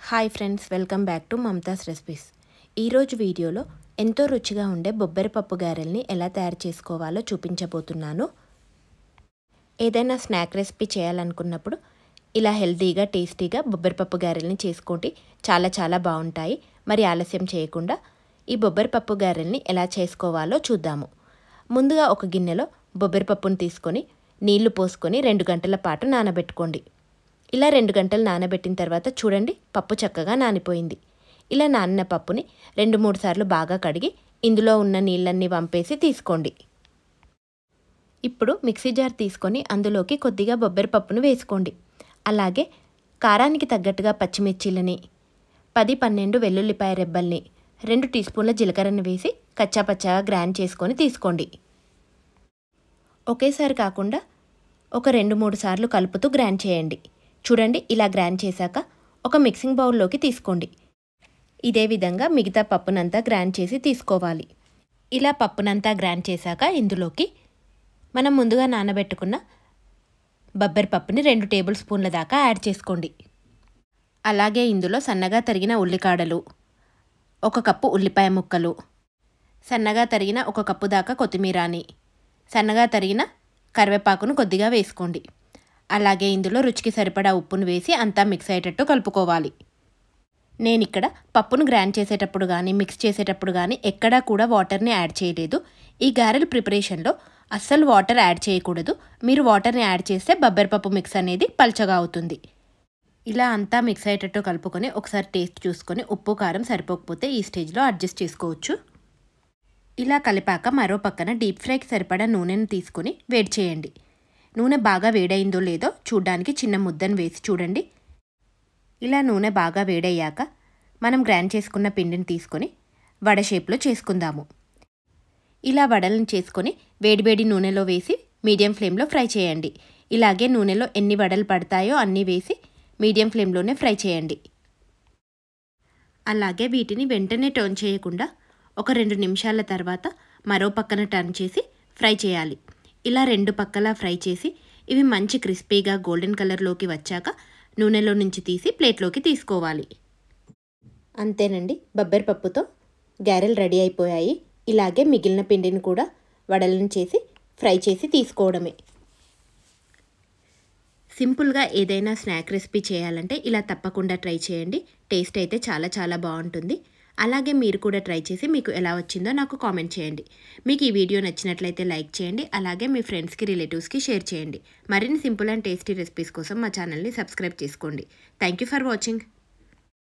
Hi friends, welcome back to Mamata's recipes. ఈరోజు వీడియోలో ఎంతో రుచిగా ఉండే బొబ్బరి పప్పు గారెల్ని ఎలా తయారు చేసుకోవాలో చూపించబోతున్నాను. ఏదైనా స్నాక్ రెసిపీ చేయాలనుకున్నప్పుడు ఇలా హెల్తీగా టేస్టీగా బొబ్బరి పప్పు గారెల్ని చేసుకోండి. చాలా బాగుంటాయి. మరి ఆలస్యం చేయకుండా ఈ బొబ్బరి పప్పు గారెల్ని ఎలా చేసుకోవాలో చూద్దాము. ముందుగా ఒక గిన్నెలో బొబ్బరి పప్పును తీసుకొని నీళ్లు పోసుకొని 2 గంటల పాటు నానబెట్టుకోండి. ఇలా 2 గంటలు నానబెట్టిన తర్వాత చూడండి, పప్పు చక్కగా నానిపోయింది. ఇలా నానిన పప్పుని 2-3 సార్లు బాగా కడిగి ఇందులో ఉన్న నీళ్ళన్నీ వంపేసి తీసుకోండి. ఇప్పుడు మిక్సీ జార్ తీసుకొని అందులోకి కొద్దిగా బొబ్బరి పప్పును వేసుకోండి. అలాగే కారానికి తగ్గట్టుగా పచ్చిమిర్చీలని, 10-12 వెల్లుల్లిపాయ రెబ్బల్ని, 2 టీ స్పూన్ల జీలకర్రను వేసి కచ్చాపచ్చాగా గ్రైండ్ చేసుకొని తీసుకోండి. ఒకేసారి కాకుండా ఒక 2-3 సార్లు కలుపుతూ గ్రైండ్ చేయండి. చూడండి, ఇలా గ్రైండ్ చేశాక ఒక మిక్సింగ్ బౌల్లోకి తీసుకోండి. ఇదే విధంగా మిగతా పప్పునంతా గ్రైండ్ చేసి తీసుకోవాలి. ఇలా పప్పునంతా గ్రైండ్ చేశాక ఇందులోకి మనం ముందుగా నానబెట్టుకున్న బొబ్బరి పప్పుని 2 టేబుల్ స్పూన్ల దాకా యాడ్ చేసుకోండి. అలాగే ఇందులో సన్నగా తరిగిన ఉల్లికాడలు, 1 కప్పు ఉల్లిపాయ ముక్కలు, సన్నగా తరిగిన 1 కప్పు దాకా కొత్తిమీరని, సన్నగా తరిగిన కరివేపాకును కొద్దిగా వేసుకోండి. అలాగే ఇందులో రుచికి సరిపడా ఉప్పును వేసి అంతా మిక్స్ అయ్యేటట్టు కలుపుకోవాలి. నేను ఇక్కడ పప్పును గ్రైండ్ చేసేటప్పుడు కానీ మిక్స్ చేసేటప్పుడు కానీ ఎక్కడా కూడా వాటర్ని యాడ్ చేయలేదు. ఈ గారెల ప్రిపరేషన్లో అస్సలు వాటర్ యాడ్ చేయకూడదు. మీరు వాటర్ని యాడ్ చేస్తే బొబ్బరిపప్పు మిక్స్ అనేది పల్చగా అవుతుంది. ఇలా అంతా మిక్స్ అయ్యేటట్టు కలుపుకొని ఒకసారి టేస్ట్ చూసుకొని ఉప్పు కారం సరిపోకపోతే ఈ స్టేజ్లో అడ్జస్ట్ చేసుకోవచ్చు. ఇలా కలిపాక మరో పక్కన డీప్ ఫ్రైకి సరిపడా నూనెను తీసుకొని వేడి చేయండి. నూనె బాగా వేడైందో లేదో చూడ్డానికి చిన్న ముద్దను వేసి చూడండి. ఇలా నూనె బాగా వేడయ్యాక మనం గ్రైండ్ చేసుకున్న పిండిని తీసుకొని వడ షేప్లో చేసుకుందాము. ఇలా వడలను చేసుకొని వేడివేడి నూనెలో వేసి మీడియం ఫ్లేమ్లో ఫ్రై చేయండి. ఇలాగే నూనెలో ఎన్ని వడలు పడతాయో అన్నీ వేసి మీడియం ఫ్లేమ్లోనే ఫ్రై చేయండి. అలాగే వీటిని వెంటనే టర్న్ చేయకుండా ఒక 2 నిమిషాల తర్వాత మరో పక్కన టర్న్ చేసి ఫ్రై చేయాలి. ఇలా 2 పక్కలా ఫ్రై చేసి ఇవి మంచి క్రిస్పీగా గోల్డెన్ కలర్లోకి వచ్చాక నూనెలో నుంచి తీసి ప్లేట్లోకి తీసుకోవాలి. అంతేనండి, బొబ్బరి పప్పుతో గారెలు రెడీ అయిపోయాయి. ఇలాగే మిగిలిన పిండిని కూడా వడలను చేసి ఫ్రై చేసి తీసుకోవడమే. సింపుల్గా ఏదైనా స్నాక్ రెసిపీ చేయాలంటే ఇలా తప్పకుండా ట్రై చేయండి. టేస్ట్ అయితే చాలా బాగుంటుంది. అలాగే మీరు కూడా ట్రై చేసి మీకు ఎలా వచ్చిందో నాకు కామెంట్ చేయండి. మీకు ఈ వీడియో నచ్చినట్లయితే లైక్ చేయండి. అలాగే మీ ఫ్రెండ్స్కి రిలేటివ్స్కి షేర్ చేయండి. మరిన్ని సింపుల్ అండ్ టేస్టీ రెసిపీస్ కోసం మా ఛానల్ని సబ్స్క్రైబ్ చేసుకోండి. Thank you for watching.